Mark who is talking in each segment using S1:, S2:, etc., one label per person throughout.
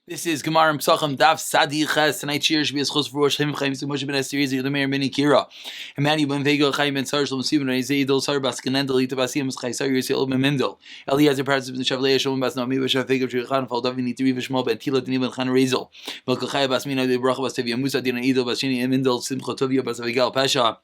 S1: This is Gemara Pesachim Daf Sadi Ches. Tonight's year should be as close for Rosh Hashanah Chaim Moshe ben Esther Yezir Meir ben Kira. Emmanuel ben Vega Chaim ben Sar Shalom Sivin Reizei Dol Sar Bas Kenendel Ita Basim Chai Sar Yisrael ben Mendel. Eliezer Parz ben Shavlei Shalom Bas Naomi ben Shav Vega Shulchan Fal David Nitri Vishmo ben Tila Dini ben Chan Reizel. Melka Chai Bas Mina de Bracha Bas Tevia Musa Dina Idol Bas Shini Mendel Simcha Tovia Bas Avigal Pasha.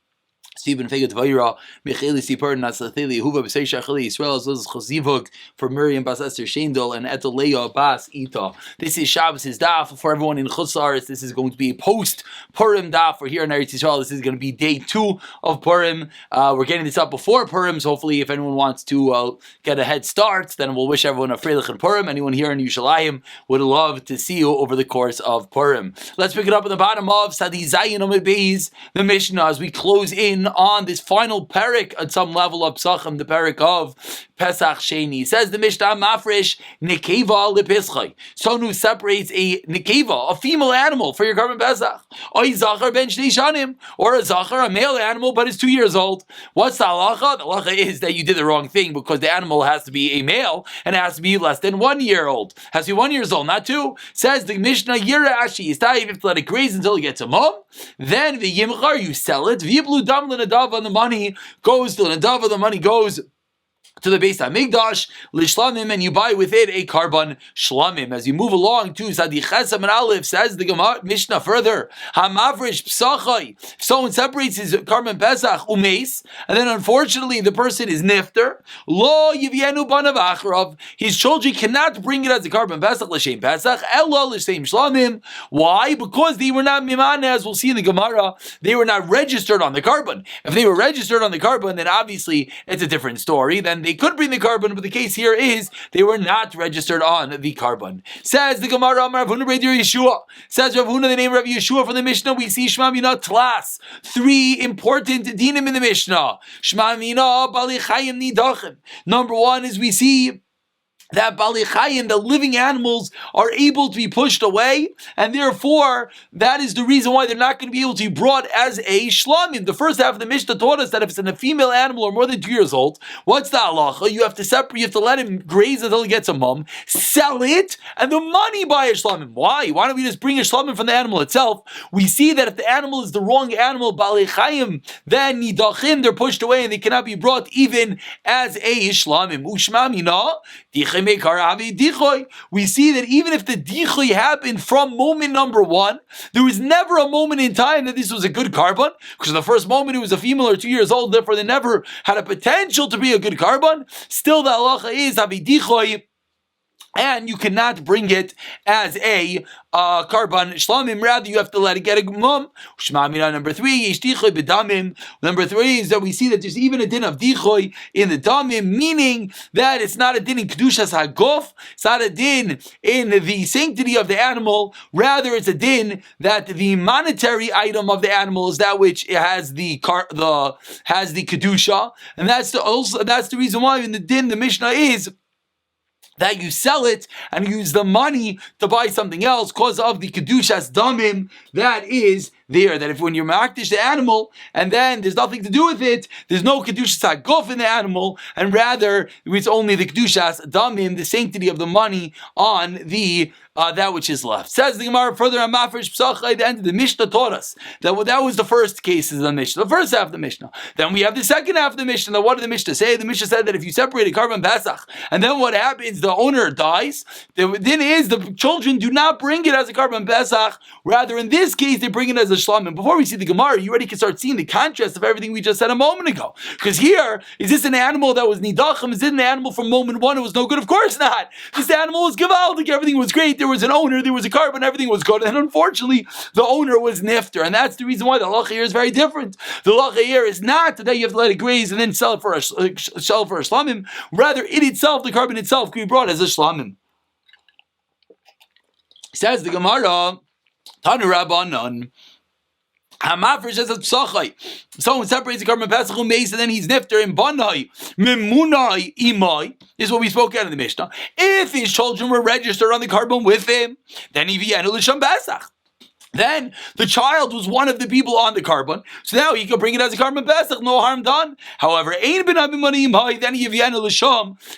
S1: Stephen Fegat Vayra, Michaeli Sipar, Nasathili, Huva Besesha Chali, Israel as well as Chazivuk for Miriam Bas Esther Shendel and Etalea Bas Ita. This is Shabbos' Daf for everyone in Chutz La'aretz. This is going to be a post Purim Daf. For here in Eretz Yisrael, this is going to be day 2 of Purim. We're getting this up before Purim, so hopefully if anyone wants to get a head start, then we'll wish everyone a Freilich and Purim. Anyone here in Yerushalayim would love to see you over the course of Purim. Let's pick it up at the bottom of Sadi Zayin Amid Beis, the Mishnah, as we close in on this final parak at some level of Pesachim, the parak of Pesach Sheni. Says the Mishnah, Mafresh Nekeva lePeschai. Someone who separates a Nekeva, a female animal, for your Karban Pesach. Oy Zachar ben Shnei Shanim, or a Zachar, a male animal, but is 2 years old. What's the halacha? The halacha is that you did the wrong thing because the animal has to be a male and it has to be less than 1 year old. Has to be 1 year old, not 2. Says the Mishnah, Yira Ashi Yistayiv, you have to let it graze until it gets a mum. Then the Yimchar, you sell it. V'yiblu dam l'nadav, and the money goes to the nadav, the money goes to the Beis HaMikdash, l'shlamim, and you buy with it a Karban Shlamim. As you move along to Sadi Chesam and Aleph, says the Gemara Mishnah further, Hamavrish Psachai, if someone separates his Karban Pesach, umeis, and then unfortunately the person is nifter, lo yivienu banav achrav, his children cannot bring it as a Karban Pesach, l'shem Pesach, elo l'shem Shlamim. Why? Because they were not mimane, as we'll see in the Gemara, they were not registered on the Karban. If they were registered on the Karban, then obviously it's a different story. Then they could bring the Karban, but the case here is they were not registered on the Karban. Says the Gemara, Rav Huna B'Rei Yeshua. Says Rav Huna, the name of Rav Yeshua from the Mishnah, we see Shema Mina Tlas. 3 important dinim in the Mishnah. Shema Mina Bali Chayim Nidachim. Number 1 is we see that Bali Chayim, the living animals, are able to be pushed away, and therefore that is the reason why they're not going to be able to be brought as a shlamim. The first half of the Mishnah taught us that if it's a female animal or more than 2 years old, what's the halacha? You have to separate, you have to let him graze until he gets a mum, sell it, and the money buy a shlamim. Why? Why don't we just bring a shlamim from the animal itself? We see that if the animal is the wrong animal, Bali Chayim, then nidachim, they're pushed away and they cannot be brought even as a shlamim. Ushma mina, we see that even if the dichoy happened from moment number 1, there was never a moment in time that this was a good Karban, because the first moment it was a female or 2 years old, therefore they never had a potential to be a good Karban. Still the halacha is avi dichoy, and you cannot bring it as a Karban Shlamim. Rather, you have to let it get a mum. Number 3, Yishtichoy b'damim. Number 3 is that we see that there's even a din of dichoy in the damim, meaning that it's not a din in kedushas hagof. It's not a din in the sanctity of the animal. Rather, it's a din that the monetary item of the animal is that which has the kedusha, and that's the reason why in the din the Mishnah is that you sell it and use the money to buy something else because of the kedushas damim that is there. That if when you're makdish the animal and then there's nothing to do with it, there's no kedushas haguf in the animal, and rather it's only the kedushas damim, the sanctity of the money on the that which is left. Says the Gemara further on Mafresh Psachai, the end of the Mishnah taught us that was the first case of the Mishnah, the first half of the Mishnah. Then we have the second half of the Mishnah. Now what did the Mishnah say? The Mishnah said that if you separate a Karban Pesach and then what happens, the owner dies, then is the children do not bring it as a Karban Pesach, rather in this case they bring it as a Shlamim. Before we see the Gemara, you already can start seeing the contrast of everything we just said a moment ago. Because here, is this an animal that was Nidachim? Is it an animal from moment 1 it was no good? Of course not. This animal was Givaldik, everything was great, there was an owner, there was a Karban, everything was good, and unfortunately the owner was nifter, and that's the reason why the halacha here is very different. The halacha here is not that you have to let it graze and then sell it for a shlamim. Rather, it itself, the Karban itself, can be brought as a shlamim. Says the Gemara, Tanu Rabbanan, Hamafresh says Psachai. Someone separates the Karban Pesach umeis and then he's nifter in Banai Mimunai Imai. This is what we spoke out in the Mishnah. If his children were registered on the Karban with him, then he vienu l'sham Pesach. Then the child was one of the people on the carbon, so now he could bring it as a carbon pesach, no harm done. However, then you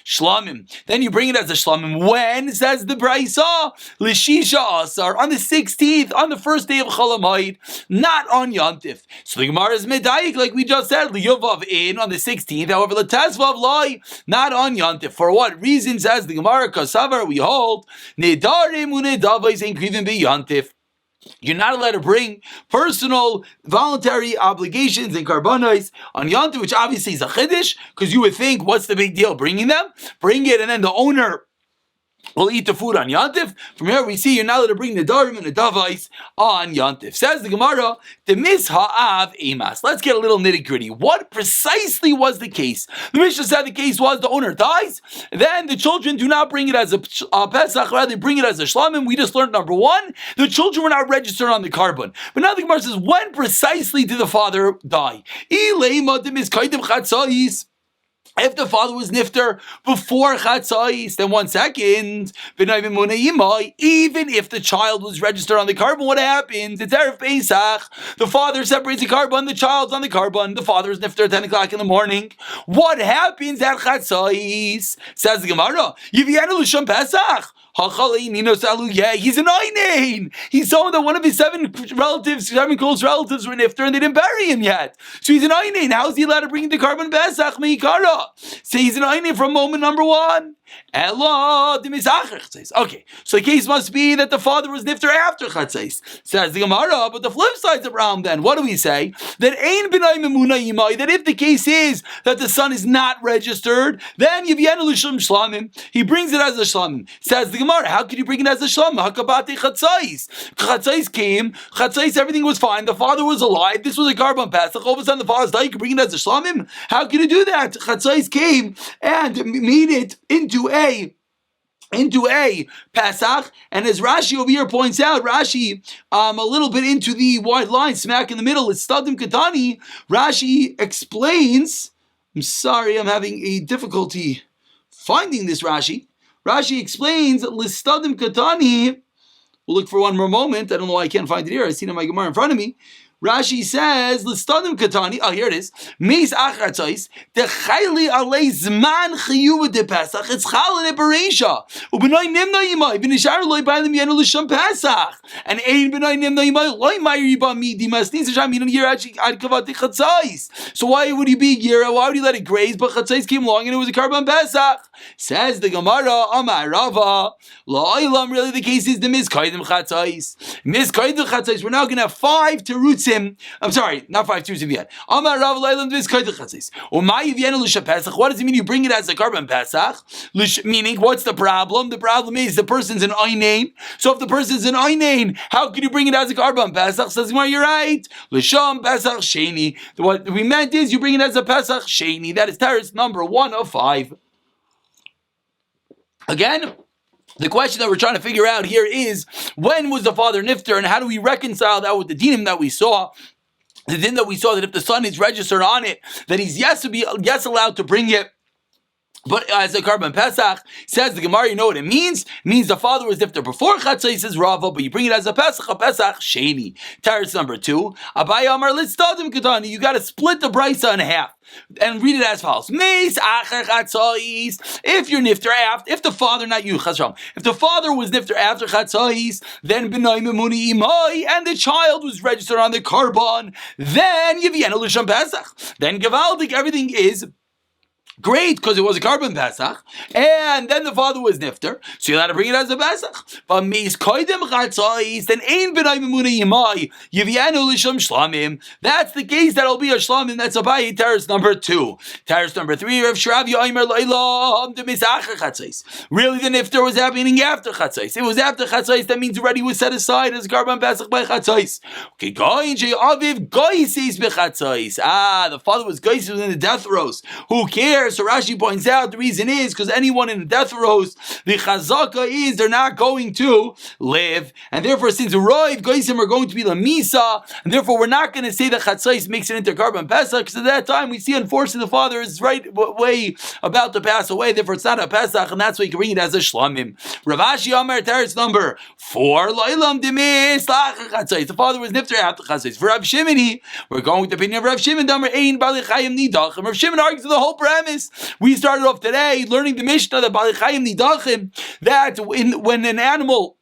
S1: shlamim. Then you bring it as a shlamim. When, says the Braisa, l'shisha asar, on the 16th, on the first day of Cholamayid, not on Yantif. So the Gemara is medayik, like we just said, liyuvav in on the 16th. However, l'tazvav loy, not on Yantif. For what reason, says the Gemara, kasavar, we hold nedarim unedavais ain't even be Yantif. You're not allowed to bring personal, voluntary obligations and karbanos on Yantif, which obviously is a chiddush, because you would think, what's the big deal bringing them? Bring it, and then the owner will eat the food on Yantif. From here we see you're not allowed to bring the darim and the davais on Yantif. Says the Gemara, the misha'av emas. Let's get a little nitty gritty. What precisely was the case? The Mishnah said the case was the owner dies, then the children do not bring it as a Pesach, rather they bring it as a shlamim. We just learned number one, the children were not registered on the carbon. But now the Gemara says, when precisely did the father die? If the father was nifter before Chatzais, then 1 second, even if the child was registered on the carbon, what happens? It's Erev Pesach. The father separates the carbon, the child's on the carbon, the father is nifter at 10 o'clock in the morning. What happens at Chatzais? Says the Gemara, Yivianu L'Sham Pesach. Yeah, he's an Einain. He saw that one of his seven close relatives were nifter and they didn't bury him yet. So he's an Einain. How is he allowed to bring the carbon Pesach Meikara? So he's an Einain from moment number one. Okay, so the case must be that the father was nifter after Chatzais. Says the Gemara, but the flip side's around then. What do we say? That ein b'nai memuna imai, that if the case is that the son is not registered, then Yivyenu l'shlam shlamim, he brings it as a shlamim. Says the Gemara, how could you bring it as a shlamim? Hakabate Chatzais. Chatzais came, Chatzais, everything was fine, the father was alive, this was a carbon Pesach, all of a sudden the father's died, you could bring it as a shlamim? How can you do that? Chatzais came and made it into a Pesach, and as Rashi over here points out, Rashi a little bit into the wide line, smack in the middle, it's Stadim Katani. Rashi explains, I'm sorry, I'm having a difficulty finding this Rashi. Rashi explains, Listadim Katani, we'll look for one more moment, I don't know why I can't find it here, I see it in my Gemara in front of me. Rashi says, "L'stadim katani." Oh, here it is. Meis achatzos the chayli alei zman chiyuva de Pesach. It's chalin ebereisha. Ubenay nimna yimai v'nishar loy b'alim yenu l'sham Pesach. And ein benay nimna yimai loy mayri ba midi masnin zisham yinu yirachi ad kavat chatzos. So why would he be yira? Why would he let it graze? But chatzos came along and it was a carbon Pesach. Says the Gemara, Amar Rava, La'olam. Really, the case is the miskaydim chatzos. Miskaydim chatzos. We're now going to have 5 terutzim. I'm sorry, not 5 terutzim yet. Amar Rava La'olam miskaydim chatzos. Umay yivenu l'sha Pesach. What does it mean? You bring it as a carbon Pesach. Meaning, what's the problem? The problem is the person's an einain. So if the person's an einain, how can you bring it as a carbon Pesach? Says Gemara, you're right. L'sham Pesach sheni. What we meant is you bring it as a Pesach sheni. That is teretz number 1 of 5. Again, the question that we're trying to figure out here is, when was the father nifter, and how do we reconcile that with the dinim that we saw? The din that we saw that if the son is registered on it, that he's yes allowed to bring it, but as a carbon Pesach. Says the Gemara, you know what it means? It means the father was nifter before Chatzai, says Rava, but you bring it as a Pesach sheni. Teretz number 2. Abaye Amar Listadim Katani. You got to split the brisa in half and read it as follows. Meis acher Chatzais. If you're nifter after, if the father, not you, Chazram, if the father was nifter after Chatzais, then b'nai memuni imai, and the child was registered on the carbon, then Yivyenu l'sham Pesach. Then Gavaldik, everything is great, because it was a carbon Pesach, and then the father was nifter, so you're allowed to bring it as a Pesach. But meis koidem chatzais, then ein b'nai memuna yimai yivyanu l'sham shlamim. That's the case that'll be a shlamim. That's Abaye teretz number 2. Teretz number 3. Rav Shravya Omer Lo'ilam the misacher chatzais. Really, the nifter was happening after chatzais. It was after chatzais. That means already was set aside as a carbon Pesach by chatzais. Okay, goyin she'aviv goyisis bechatzais. The father was goyisis in the death rows. Who cares? So Rashi points out the reason is because anyone in the death rows, the chazaka is they're not going to live, and therefore since roiv goysim are going to be the misa, and therefore we're not going to say that chatzais makes it into Karban Pesach, because at that time we see unfortunately the father is right way about to pass away, therefore it's not a Pesach, and that's why you can bring it as a shlamim. Rav Ashi Amar teretz number 4, loilam demis lach chatzais. The father was nifter after chatzais. For Rav Shimon, we're going with the opinion of Rav Shimon. Number 8, Bali Chayim Nidachim. Rav Shimon argues the whole premise. We started off today learning the Mishnah that Bali Chayim Nidachim, that when an animal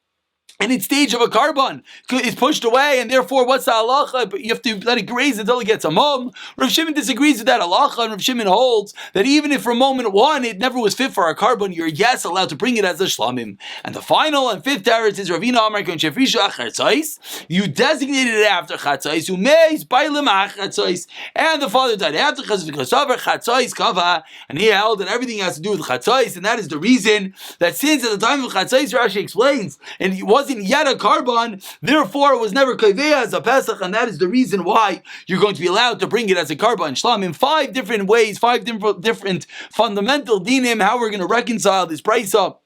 S1: in its stage of a carbon is pushed away, and therefore what's the halacha? But you have to let it graze until it gets a mum. Rav Shimon disagrees with that halacha, and Rav Shimon holds that even if for moment one it never was fit for a carbon, you're allowed to bring it as a shlamim. And the final and fifth teretz is Ravina Amar Kon Shefrisha Chatzais. You designated it after Chatzais. Umeis Bailim Chatzais, and the father died after Chatzais Kava, and he held that everything has to do with Chatzais, and that is the reason that since at the time of Chatzais, Rashi explains, and it wasn't yet a carbon, therefore it was never kaveh as a Pesach, and that is the reason why you're going to be allowed to bring it as a carbon shlam in 5 different ways, 5 different fundamental dinim, how we're going to reconcile this price up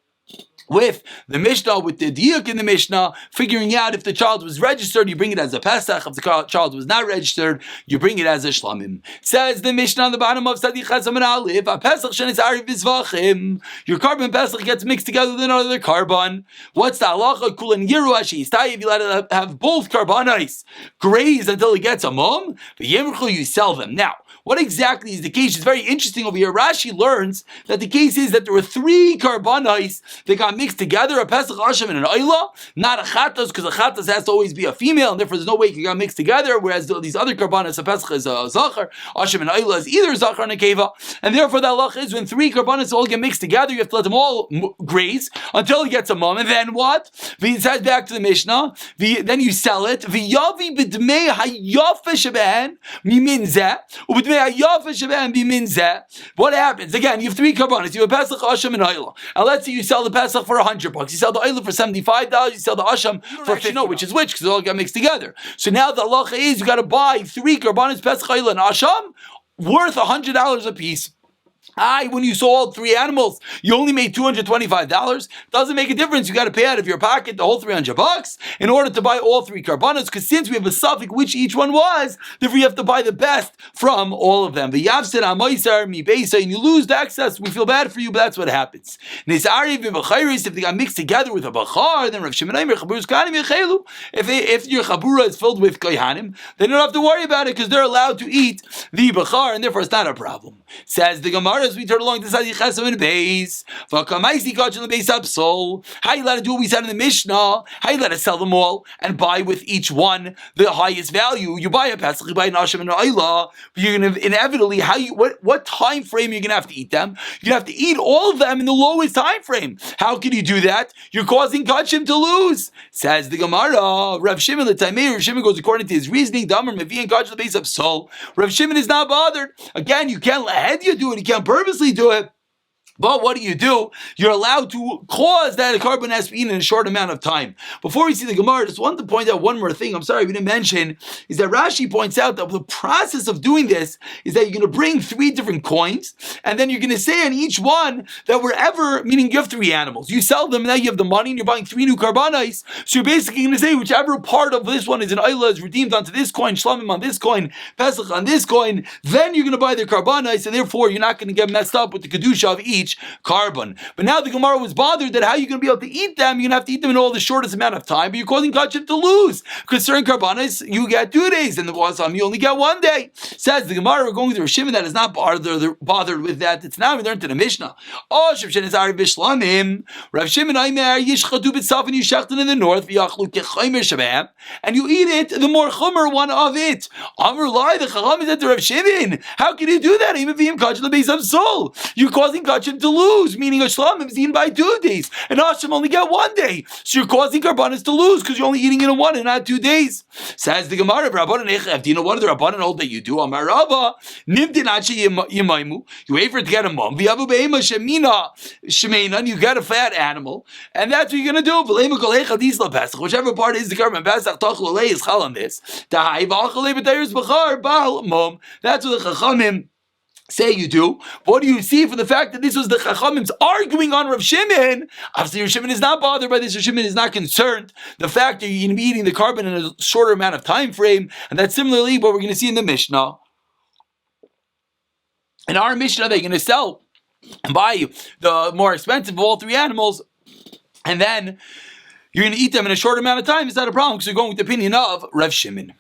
S1: with the Mishnah, with the diuk in the Mishnah, figuring out if the child was registered, you bring it as a Pesach. If the child was not registered, you bring it as a Shlamim. Says the Mishnah on the bottom of Sadi Chazam and Aleph, a Pesach shenis ariv v'zvachim. Your carbon Pesach gets mixed together with another carbon. What's the halacha? Kulan yiru ashi yistayiv. You let it have both carbonis graze until it gets a mum. V'yemruchu, you sell them. Now, what exactly is the case? It's very interesting over here. Rashi learns that the case is that there were 3 carbonis that got mixed together, a Pesach, Asham, and an Oila, not a Chatas, because a Chatas has to always be a female, and therefore there's no way it can get mixed together, whereas these other carbonis, a Pesach is a Zachar, Asham and Oila is either Zachar and a Keva, and therefore the halacha is when 3 carbonis all get mixed together, you have to let them all graze until it gets a mum, and then what? It says back to the Mishnah, then you sell it, V'yavi b'dmei hayafa sheben mimin zeh, what happens? Again, you have 3 carbonis. You have Pesach, Asham, and Oila. And let's say you sell the Pesach for $100. You sell the Oila for $75. You sell the Asham for $50. Know which is which, because they all got mixed together. So now the halacha is you got to buy 3 carbonis, Pesach, Oila, and Asham, worth $100 a piece. When you sold 3 animals, you only made $225. Doesn't make a difference. You got to pay out of your pocket the whole $300 in order to buy all 3 carbonos. Because since we have a suffix which each one was, therefore you have to buy the best from all of them. The yavsid amoisar mi beisa, and you lose the excess. We feel bad for you, but that's what happens. If they got mixed together with a bachar, then Rav Shimon Aimer chaburus kahanim yechelu. If your chabura is filled with kohanim, they don't have to worry about it because they're allowed to eat the bachar, and therefore it's not a problem. Says the Gemara. As we turn along to Sadi Chesam and Beis, V'kamaisi Gachel Beis Absol. How you let it do what we said in the Mishnah? How you let it sell them all and buy with each one the highest value? You buy a Pesach, you buy an Asham and an Oila, but you're going to inevitably what time frame you're going to have to eat them? You're going to have to eat all of them in the lowest time frame. How can you do that? You're causing Kachim to lose. Says the Gemara. Rav Shimon l'Taimei. Rav Shimon goes according to his reasoning. Damar Mevi and Gachel Beis Absol. Rav Shimon is not bothered. Again, you can't let you do it. You can't purposely do it. But what do? You're allowed to cause that a carbon has to be eaten in a short amount of time. Before we see the Gemara, I just wanted to point out one more thing. I'm sorry we didn't mention, is that Rashi points out that the process of doing this is that you're going to bring 3 different coins, and then you're going to say on each one that wherever, meaning you have 3 animals, you sell them, now you have the money, and you're buying 3 new carbonis, so you're basically going to say whichever part of this one is an Oila is redeemed onto this coin, Shlamim on this coin, Pesach on this coin, then you're going to buy their carbonis, and therefore you're not going to get messed up with the Kedusha of each carbon. But now the Gemara was bothered that how you're going to be able to eat them, you're going to have to eat them in all the shortest amount of time, but you're causing Kachim to lose. Because certain carbonis, you get 2 days, and the Wasam, you only get 1 day. Says the Gemara, we're going to Rav Shimon that is not bothered with that. It's now we learned in the Mishnah. Oh, Rav Shimon is Ari Bishlamim. Rav Shimon Aimer, Yishchatu B'tzaf, and you shechten in the north, V'yachlu Kechaymer Shabam, and you eat it, the more Chumer one of it. Amr Lai, the Chacham is at the Rav Shimon. How can you do that? Even V'yim Kachim Beis of Soul. You're causing Kachim to lose, meaning a shlamim is eaten by 2 days, and Hashem only get 1 day. So you're causing karbanis to lose because you're only eating it in 1 and not 2 days. Says the Gemara, do you know what are the Rabbanan hold that you do? Amar Rabba, nimdin achi yimaymu. You wait for it to get a mum. V'yavu be'ema shemina shemena, and you get a fat animal, and that's what you're going to do. V'leima kol echad isla pesach. Whichever part is the karban pesach, tachlo lei is chal on this. Tahai v'achal lei b'tayris b'char b'al mum. That's what the Chachamim Say you do. What do you see from the fact that this was the Chachamim's arguing on Rav Shimon? Obviously, Rav Shimon is not bothered by this. Rav Shimon is not concerned. The fact that you're going to be eating the carbon in a shorter amount of time frame, and that's similarly what we're going to see in the Mishnah. In our Mishnah, they're going to sell and buy you the more expensive of all three animals, and then you're going to eat them in a short amount of time. Is that a problem? Because you're going with the opinion of Rav Shimon.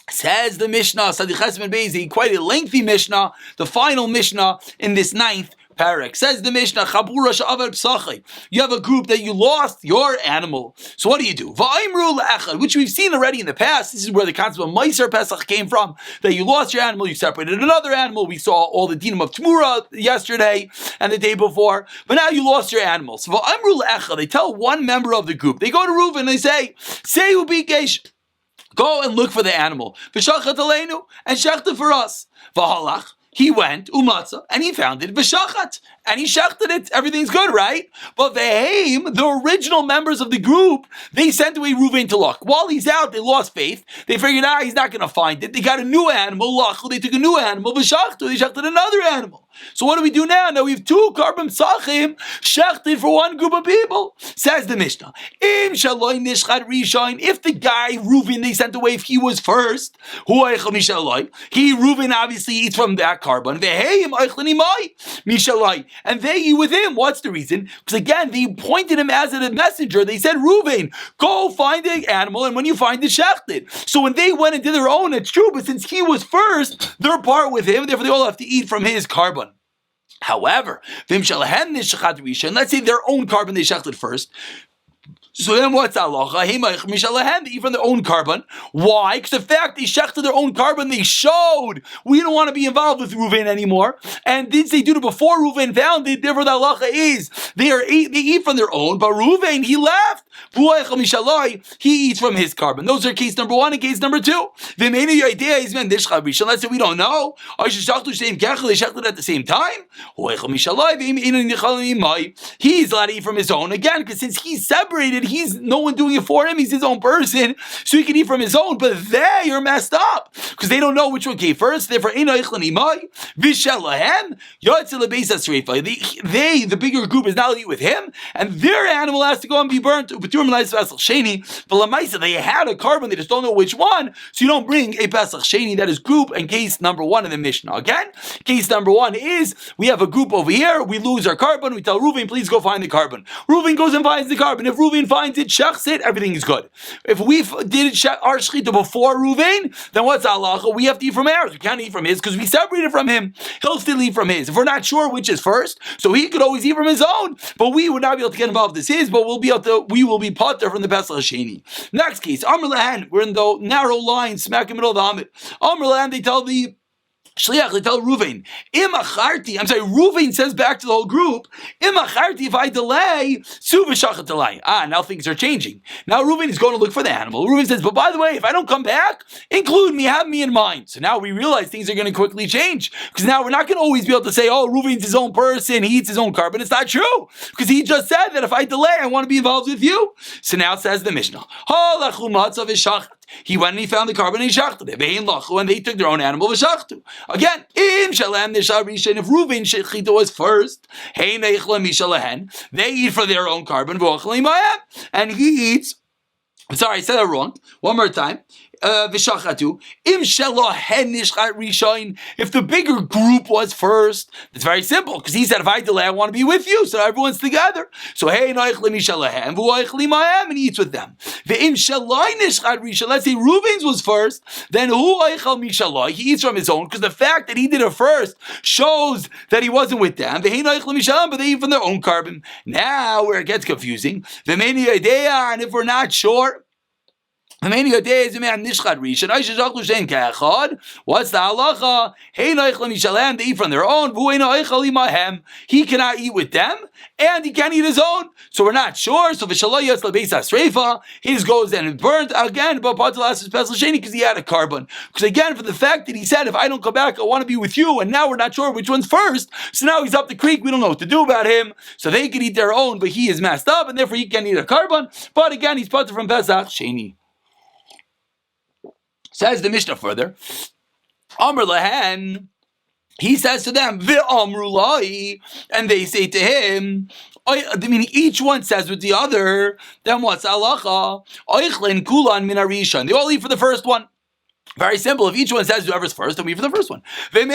S1: Says the Mishnah, Sadiq ben Bezi, quite a lengthy Mishnah, the final Mishnah in this 9th parak. Says the Mishnah, Chabura sha'avar Pesachim. You have a group that you lost your animal. So what do you do? Va'imru le'echad, which we've seen already in the past. This is where the concept of Meiser Pesach came from, that you lost your animal, you separated another animal. We saw all the dinim of Tmura yesterday and the day before, but now you lost your animal. So va'imru le'echad, they tell one member of the group, they go to Reuven and they say ubikesh, go and look for the animal. V'shachat aleinu, and shechta for us. V'halach, he went, umatza, and he found it, v'shachat, and he shechted it. Everything's good, right? But the original members of the group, they sent away Reuven to look. While he's out, they lost faith. They figured, he's not going to find it. They got a new animal, lach, they took a new animal, v'shachtu, they shechted another animal. So what do we do now? Now we have 2 carbon Pesachim shechted for one group of people. Says the Mishnah, Im shaloi nishchad rishon, if the guy, Reuven, they sent away, if he was first, Reuven obviously eats from that carbon, and they eat with him. What's the reason? Because again, they pointed him as a messenger. They said, Reuven, go find the animal, and when you find it, shecht it. So when they went and did their own, it's true, but since he was first, they're part with him, therefore they all have to eat from his carbon. However, let's say their own carbon they shechted first. So then what's halacha? They eat from their own carbon. Why? Because the fact they shechted their own carbon, they showed we don't want to be involved with Reuven anymore. And did they do it before Reuven found it? Therefore the halacha is they eat from their own, but Reuven, he left. He eats from his carbon. Those are case number 1 and case number 2. Let's say we don't know. They shechted at the same time. He's allowed to eat from his own. Again, because since he's separated, he's no one doing it for him. He's his own person, so he can eat from his own. But they are messed up because they don't know which one came first. Therefore, the bigger group is now to eat with him, and their animal has to go and be burnt. But they had a carbon, they just don't know which one. So you don't bring a Pesach Sheni. That is group and case number 1 in the Mishnah. Again, case number 1 is we have a group over here. We lose our carbon. We tell Reuven, please go find the carbon. Reuven goes and finds the carbon. If Reuven finds it, shechs it, everything is good. If we did our shechita before Reuven, then what's halacha? We have to eat from ours. We can't eat from his because we separated from him. He'll still eat from his. If we're not sure which is first, so he could always eat from his own, but we would not be able to get involved. This is, but we will be potter from the Pesach Sheni. Next case, Amr Lahan. We're in the narrow line, smack in the middle of the Amid. Amr Lahan, they tell the Shliach, they tell Reuven, Reuven says back to the whole group, if I delay, now things are changing. Now Reuven is going to look for the animal. Reuven says, but by the way, if I don't come back, include me, have me in mind. So now we realize things are going to quickly change, because now we're not going to always be able to say, Reuven's his own person, he eats his own carbon. It's not true, because he just said that if I delay, I want to be involved with you. So now it says the Mishnah, he went and he found the carbon and he shachted it. And they took their own animal v'shachtu. Again, if Reuven shechita was first, they eat for their own carbon, and he eats. Sorry, I said that wrong. One more time. V'shachatu. If the bigger group was first, it's very simple, because he said, if I delay, I want to be with you, so everyone's together. So and he eats with them. Let's say Reuven's was first, then he eats from his own, because the fact that he did it first shows that he wasn't with them. But they eat from their own carbon. Now where it gets confusing, and if we're not sure, what's the halacha? They eat from their own. He cannot eat with them, and he can't eat his own. So we're not sure. So his goes and burnt again, but because he had a carbon. Because again, for the fact that he said, if I don't come back, I want to be with you, and now we're not sure which one's first. So now he's up the creek. We don't know what to do about him. So they can eat their own, but he is messed up, and therefore he can't eat a carbon. But again, he's put from Pesach Sheni. Says the Mishnah further, Amr Lahan, he says to them, "V'amrulai," and they say to him, meaning each one says with the other, then what's halacha? Oichlin kulan min harishan. They all eat for the first one. Very simple. If each one says whoever's first, then we for the first one. Now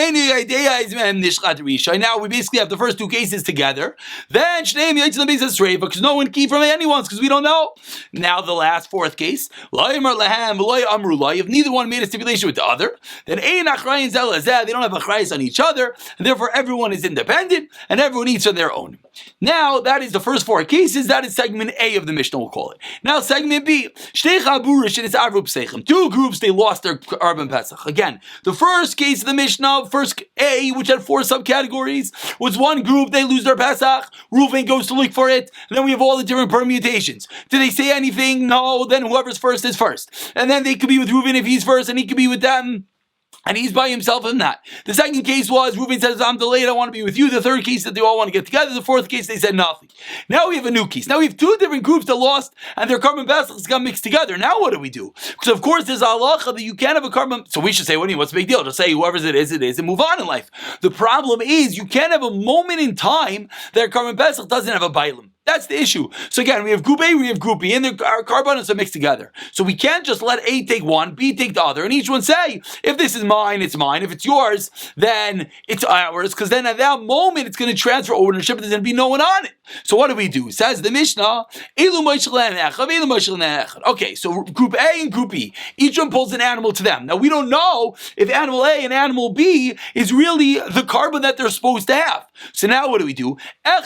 S1: we basically have the first two cases together. Then because no one key from anyone's because we don't know. Now the last fourth case. If neither one made a stipulation with the other, then they don't have achrayis on each other, and therefore everyone is independent and everyone eats on their own. Now that is the first four cases. That is segment A of the Mishnah, we'll call it. Now segment B. Two groups, they lost their Karban Pesach. Again, the first case of the Mishnah, first A, which had four subcategories, was one group, they lose their Pesach, Reuven goes to look for it, and then we have all the different permutations. Do they say anything? No, then whoever's first is first. And then they could be with Reuven if he's first, and he could be with them, and he's by himself in that. The second case was, Reuven says, I'm delayed, I want to be with you. The third case, that they all want to get together. The fourth case, they said nothing. Now we have a new case. Now we have two different groups that lost, and their Karban Pesach got mixed together. Now what do we do? Because of course there's a halacha that you can't have a Karban, so we should say, what's the big deal? Just say whoever's it is, and move on in life. The problem is, you can't have a moment in time that Karban Pesach doesn't have a bailim. That's the issue. So again, we have group A, we have group B, and our carbonates are mixed together. So we can't just let A take one, B take the other, and each one say, if this is mine, it's mine. If it's yours, then it's ours, because then at that moment, it's going to transfer ownership, and there's going to be no one on it. So what do we do? Says the Mishnah, okay, so group A and group B, each one pulls an animal to them. Now, we don't know if animal A and animal B is really the carbon that they're supposed to have. So now what do we do? A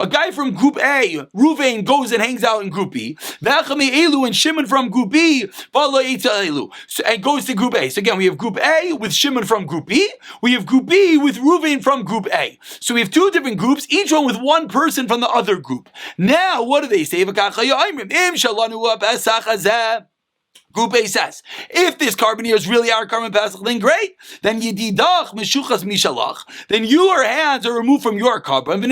S1: guy from group A, Reuven, goes and hangs out in group B. And Shimon from group B, and goes to group A. So again, we have group A with Shimon from group B. We have group B with Reuven from group A. So we have two different groups, each one with one person from the other group. Now, what do they say? Group A says, if this carbon here is really our Karban Pesach, then great. Then yedidach meshuchas mishalach. Then your hands are removed from your carbon.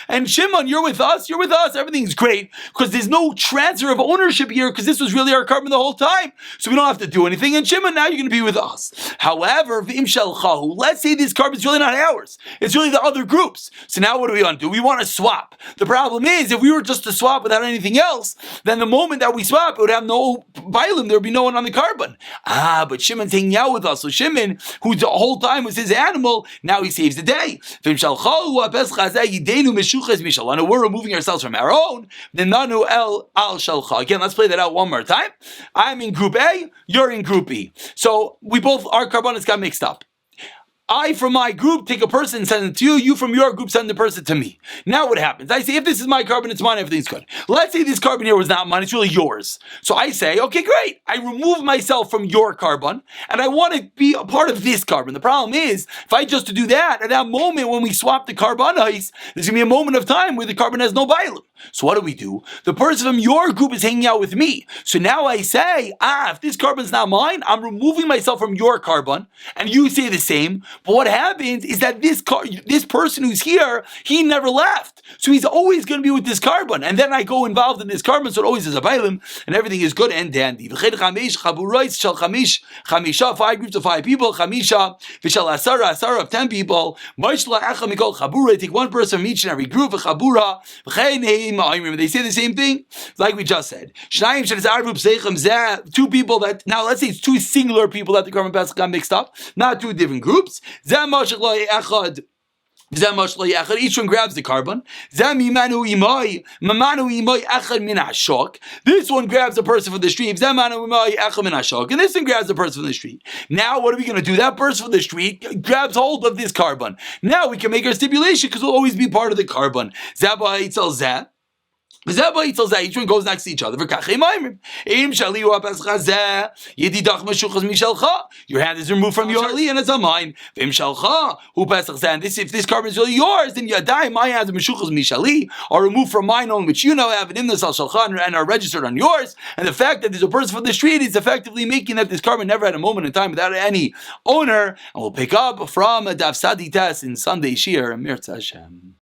S1: And Shimon, you're with us. Everything's great because there's no transfer of ownership here because this was really our carbon the whole time. So we don't have to do anything. And Shimon, now you're going to be with us. However, let's say this carbon is really not ours. It's really the other groups. So now what do we want to do? We want to swap. The problem is, if we were just to swap without anything else, then the moment that we swap, it would have no Bailim, there would be no one on the carbon. But Shimon's hanging out with us. So Shimon, who the whole time was his animal, now he saves the day. We're removing ourselves from our own. Again, let's play that out one more time. I'm in group A, you're in group B. So we both, our carbonates got mixed up. I from my group take a person and send it to you. You from your group send the person to me. Now what happens? I say, if this is my carbon, it's mine, everything's good. Let's say this carbon here was not mine, it's really yours. So I say, okay, great. I remove myself from your carbon and I want to be a part of this carbon. The problem is, if I just to do that, at that moment when we swap the carbonites, there's going to be a moment of time where the carbon has no bailim. So what do? The person from your group is hanging out with me. So now I say, if this carbon's not mine, I'm removing myself from your carbon, and you say the same. But what happens is that this person who's here, he never left. So he's always going to be with this carbon. And then I go involved in this carbon, so it always is a bailim, and everything is good and dandy. 5 groups of 5 people, chamisha, asara of 10 people. Take one person from each and every group, they say the same thing, like we just said. 2 people that, now let's say it's 2 singular people that the Karban Pesach got mixed up, not 2 different groups. Each one grabs the carbon. This one grabs the person from the street. And this one grabs the person from the street. Now what are we going to do? That person from the street grabs hold of this carbon. Now we can make our stipulation because we'll always be part of the carbon. Each one goes next to each other. Your hand is removed from your and it's on mine. If this carbon is really yours, then my hands are removed from mine own, which you now have and are registered on yours. And the fact that there's a person from the street is effectively making that this carbon never had a moment in time without any owner. And we'll pick up from Daf Sadi Tes in Sunday Shir, Mirza Hashem.